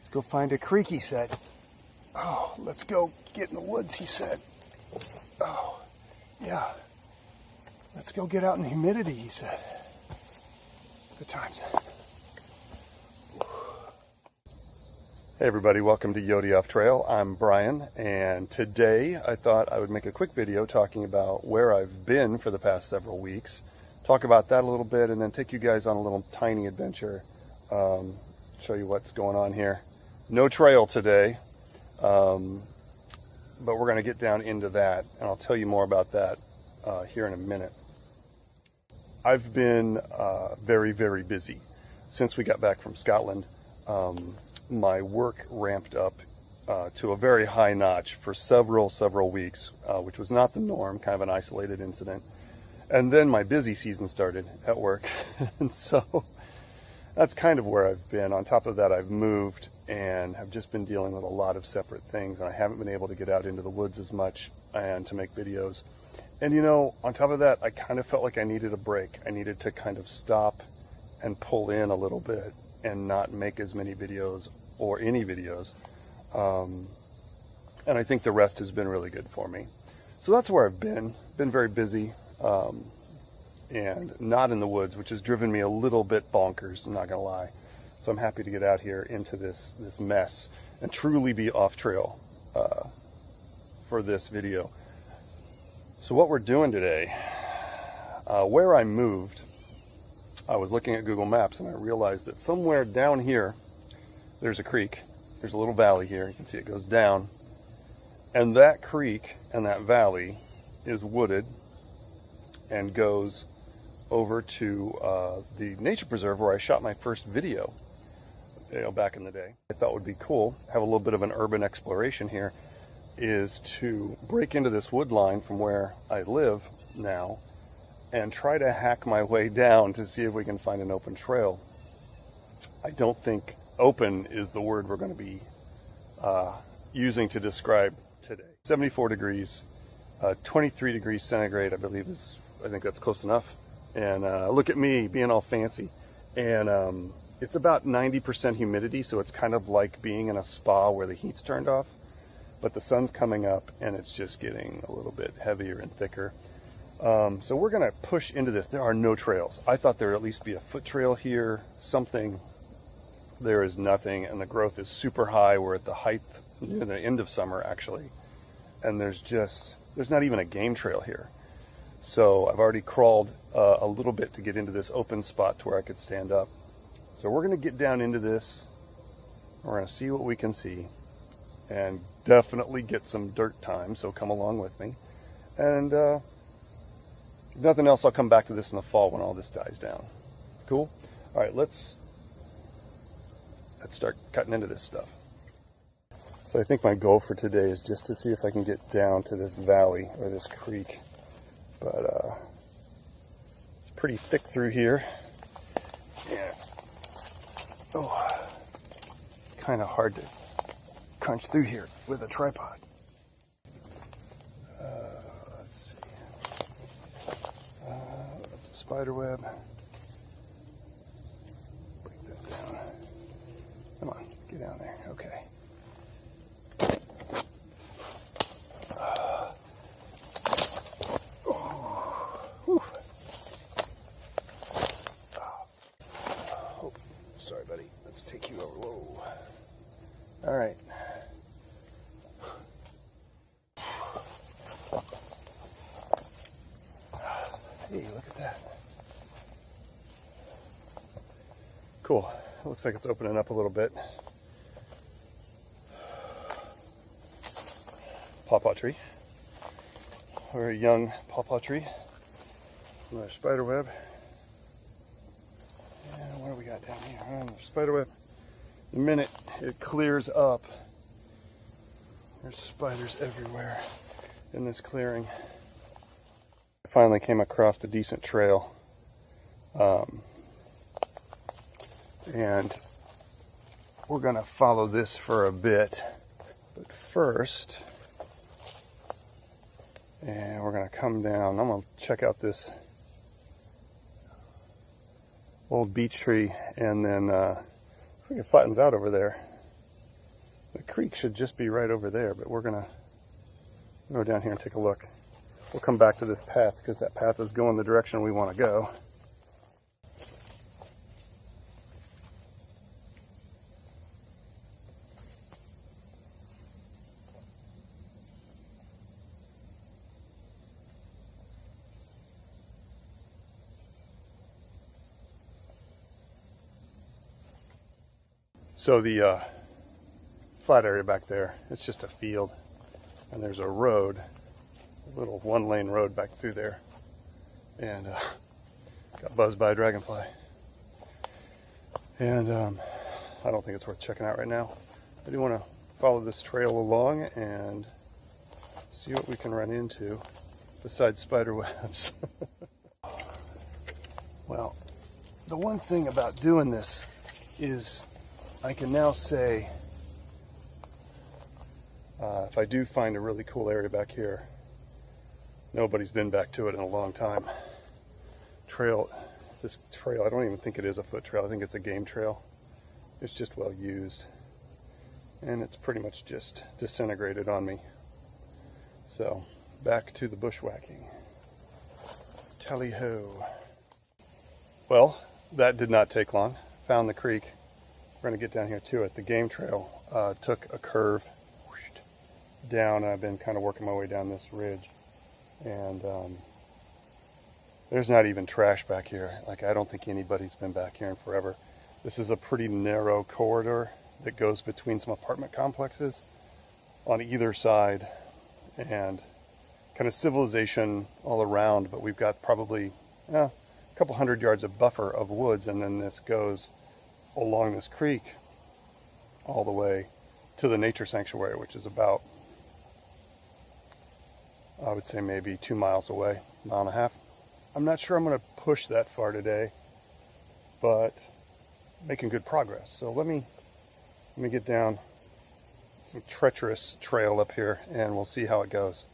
Let's go find a creek, he said. Oh, let's go get in the woods, he said. Oh, yeah. Let's go get out in the humidity, he said. Good times. Hey everybody, welcome to Yodi Off Trail. I'm Brian, and today I thought I would make a quick video talking about where I've been for the past several weeks. Talk about that a little bit, and then take you guys on a little tiny adventure. Show you what's going on here. No trail today, but we're going to get down into that, and I'll tell you more about that here in a minute. I've been very, very busy since we got back from Scotland. My work ramped up to a very high notch for several weeks, which was not the norm, kind of an isolated incident. And then my busy season started at work, and so that's kind of where I've been. On top of that, I've moved and have just been dealing with a lot of separate things, and I haven't been able to get out into the woods as much and to make videos. And you know, on top of that, I kind of felt like I needed a break. I needed to kind of stop and pull in a little bit and not make as many videos or any videos. And I think the rest has been really good for me. So that's where I've been very busy, and not in the woods, which has driven me a little bit bonkers, I'm not gonna lie. So I'm happy to get out here into this mess and truly be off trail for this video. So what we're doing today, where I moved, I was looking at Google Maps and I realized that somewhere down here, there's a creek. There's a little valley here. You can see it goes down. And that creek and that valley is wooded and goes over to the nature preserve where I shot my first video, back in the day. I thought would be cool, have a little bit of an urban exploration here, is to break into this wood line from where I live now and try to hack my way down to see if we can find an open trail. I don't think open is the word we're going to be using to describe today. 74 degrees, 23 degrees centigrade, I believe I think that's close enough. And look at me being all fancy. And it's about 90% humidity, so it's kind of like being in a spa where the heat's turned off. But the sun's coming up and it's just getting a little bit heavier and thicker. So we're gonna push into this. There are no trails. I thought there would at least be a foot trail here, something. There is nothing, and the growth is super high. We're at the height, near the end of summer actually. And there's not even a game trail here. So I've already crawled a little bit to get into this open spot to where I could stand up. So we're gonna get down into this. We're gonna see what we can see and definitely get some dirt time, so come along with me. And if nothing else, I'll come back to this in the fall when all this dies down. Cool? All right, let's start cutting into this stuff. So I think my goal for today is just to see if I can get down to this valley or this creek. But it's pretty thick through here. Yeah. Oh, kind of hard to crunch through here with a tripod. Let's see. That's a spider web. Break that down. Come on, get down there. Okay. Oh, sorry, buddy. Let's take you over. Whoa. All right. Hey, look at that. Cool. It looks like it's opening up a little bit. Pawpaw tree. Or a young pawpaw tree. Another spider web. And what do we got down here? Spider web. The minute it clears up, there's spiders everywhere in this clearing. I finally came across a decent trail. And we're gonna follow this for a bit. But first, and we're gonna come down. I'm gonna check out this old beech tree, and then looks like it flattens out over there. The creek should just be right over there, but we're gonna go down here and take a look. We'll come back to this path because that path is going the direction we want to go. So the flat area back there, it's just a field, and there's a road, a little one-lane road back through there, and got buzzed by a dragonfly. And I don't think it's worth checking out right now. I do want to follow this trail along and see what we can run into besides spider webs. Well, the one thing about doing this is I can now say, if I do find a really cool area back here, nobody's been back to it in a long time. This trail, I don't even think it is a foot trail. I think it's a game trail. It's just well used. And it's pretty much just disintegrated on me. So, back to the bushwhacking. Tally-ho. Well, that did not take long. Found the creek. We're going to get down here to it. The game trail took a curve down. I've been kind of working my way down this ridge, and there's not even trash back here. Like, I don't think anybody's been back here in forever. This is a pretty narrow corridor that goes between some apartment complexes on either side, and kind of civilization all around, but we've got probably a couple 100 yards of buffer of woods, and then this goes along this creek all the way to the nature sanctuary, which is about, I would say, maybe 2 miles away, mile and a half. I'm not sure I'm going to push that far today, but making good progress. So let me get down some treacherous trail up here, and we'll see how it goes.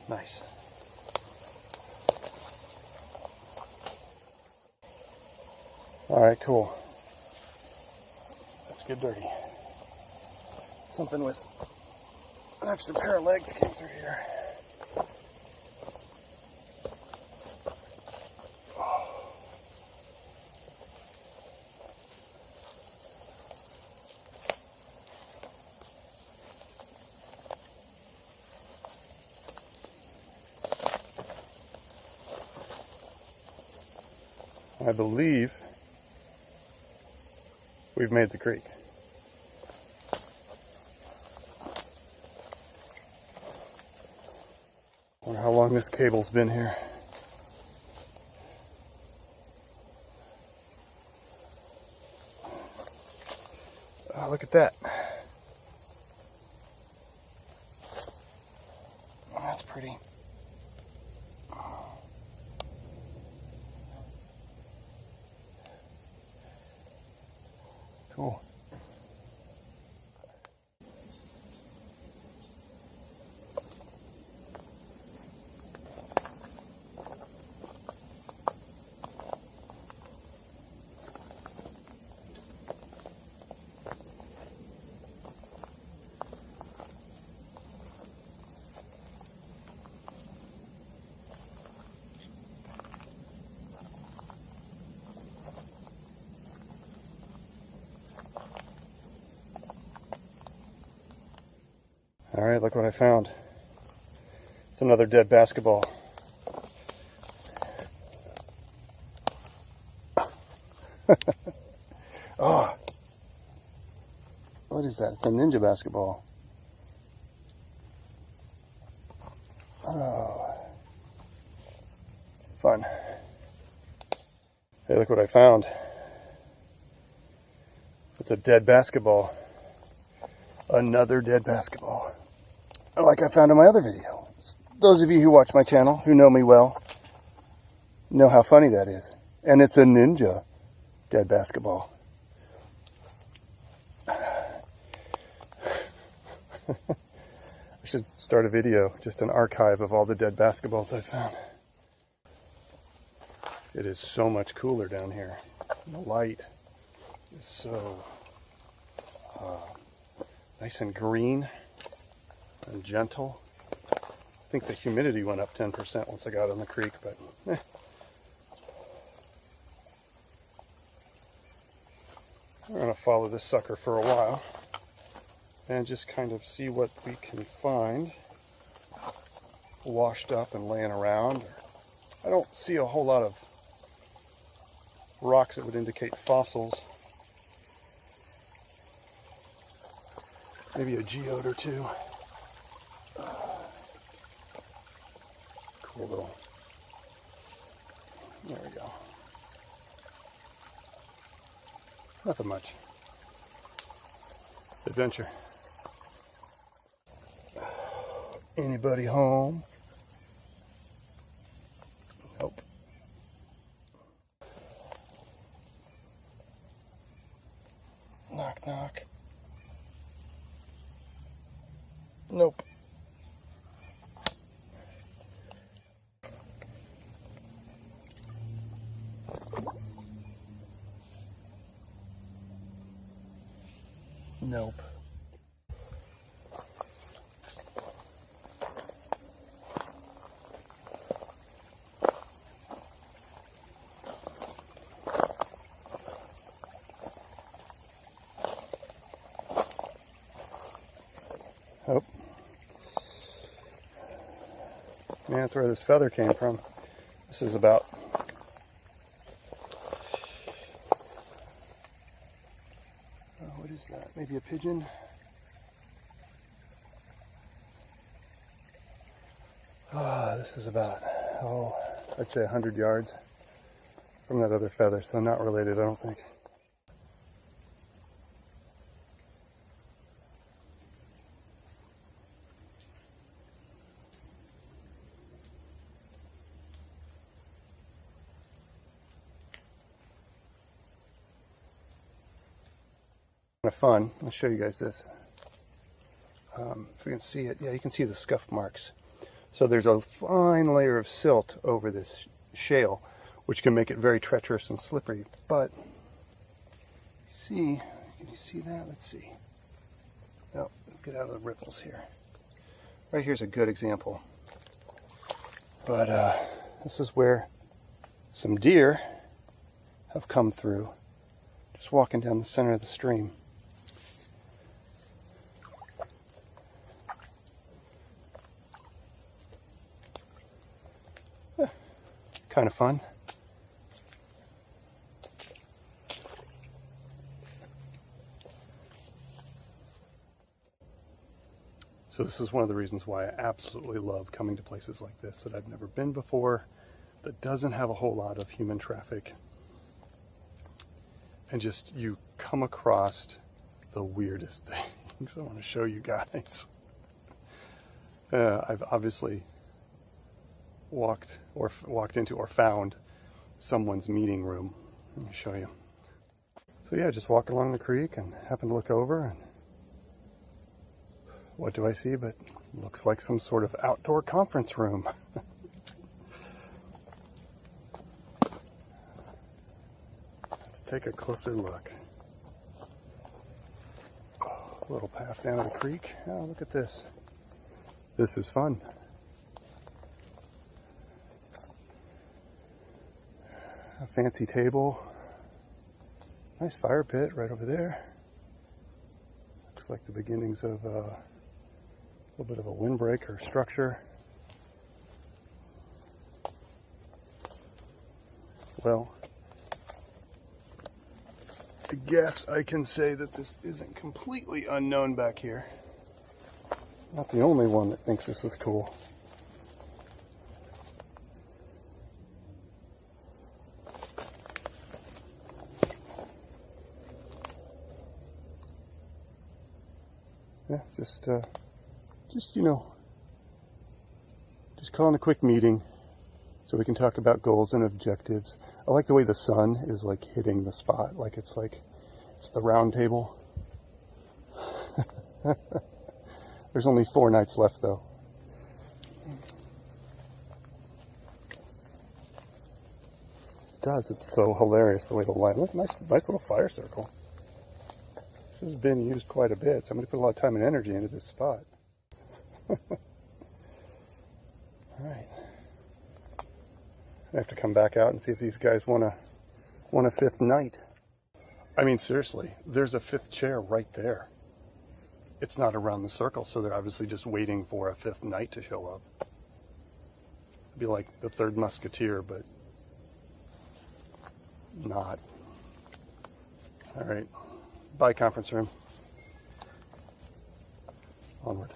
Nice. All right, cool. Let's get dirty. Something with an extra pair of legs came through here. I believe we've made the creek. Wonder how long this cable's been here. Oh, look at that. Oh, that's pretty. Cool. All right, look what I found. It's another dead basketball. Oh, what is that? It's a ninja basketball. Oh, fun. Hey, look what I found. It's a dead basketball. Another dead basketball. Like I found in my other video. Those of you who watch my channel, who know me well, know how funny that is. And it's a ninja dead basketball. I should start a video, just an archive of all the dead basketballs I found. It is so much cooler down here. The light is so nice and green and gentle. I think the humidity went up 10% once I got on the creek, but we're going to follow this sucker for a while and just kind of see what we can find washed up and laying around. I don't see a whole lot of rocks that would indicate fossils. Maybe a geode or two. Cool little. There we go. Nothing much. Adventure. Anybody home? Nope. Knock, knock. Nope. Nope. Oh. Man, that's where this feather came from. This is about what is that? Maybe a pigeon? This is about, I'd say 100 yards from that other feather, so not related, I don't think. Kind of fun. I'll show you guys this. If we can see it, yeah, you can see the scuff marks. So there's a fine layer of silt over this shale, which can make it very treacherous and slippery. But can you see that? Let's see. No, let's get out of the ripples here. Right here's a good example. But this is where some deer have come through, just walking down the center of the stream. Kind of fun. So this is one of the reasons why I absolutely love coming to places like this that I've never been before, that doesn't have a whole lot of human traffic. And just, you come across the weirdest things. I want to show you guys. I've obviously walked into or found someone's meeting room. Let me show you. So yeah, just walking along the creek and happened to look over, and what do I see but looks like some sort of outdoor conference room. Let's take a closer look. A little path down the creek. Oh, look at this. This is fun. A fancy table, nice fire pit right over there. Looks like the beginnings of a little bit of a windbreak or structure. Well, I guess I can say that this isn't completely unknown back here. Not the only one that thinks this is cool. Yeah, just calling a quick meeting so we can talk about goals and objectives. I like the way the sun is like hitting the spot, like it's the round table. There's only 4 nights left, though. It does. It's so hilarious the way the light. Look, nice little fire circle. This has been used quite a bit. Somebody put a lot of time and energy into this spot. All right. I have to come back out and see if these guys want a 5th night. I mean, seriously, there's a 5th chair right there. It's not around the circle, so they're obviously just waiting for a 5th night to show up. It'd be like the 3rd Musketeer, but not. All right. Bye, conference room. Onward.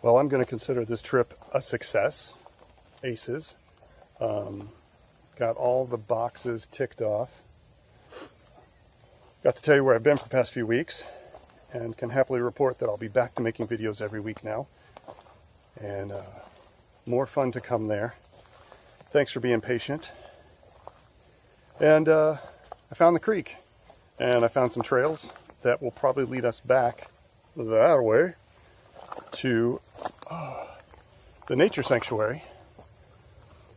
Well, I'm going to consider this trip a success. Aces. Got all the boxes ticked off. Got to tell you where I've been for the past few weeks, and can happily report that I'll be back to making videos every week now. And more fun to come there. Thanks for being patient. And I found the creek, and I found some trails that will probably lead us back that way to the nature sanctuary,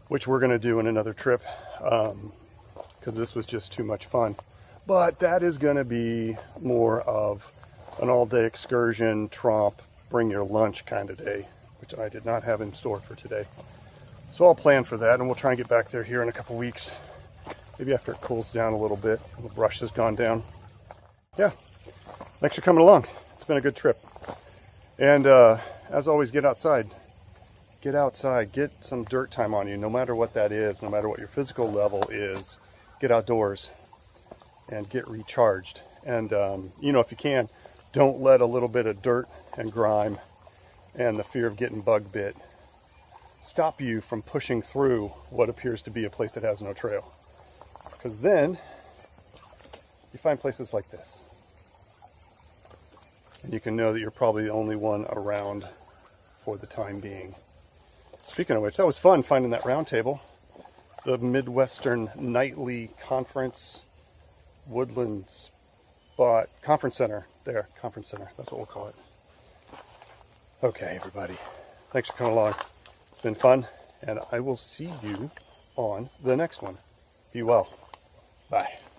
which we're going to do in another trip, because this was just too much fun. But that is going to be more of an all-day excursion, tromp, bring your lunch kind of day, which I did not have in store for today. So I'll plan for that, and we'll try and get back there here in a couple weeks, maybe after it cools down a little bit and the brush has gone down. Yeah, thanks for coming along. It's been a good trip. And as always, get outside. Get outside, get some dirt time on you, no matter what that is, no matter what your physical level is. Get outdoors and get recharged. And, you know, if you can, don't let a little bit of dirt and grime and the fear of getting bug bit stop you from pushing through what appears to be a place that has no trail. Because then you find places like this. And you can know that you're probably the only one around for the time being. Speaking of which, that was fun finding that round table. The Midwestern Nightly Conference Woodland Spot Conference Center. There, Conference Center. That's what we'll call it. Okay, everybody. Thanks for coming along. It's been fun, and I will see you on the next one. Be well. Bye.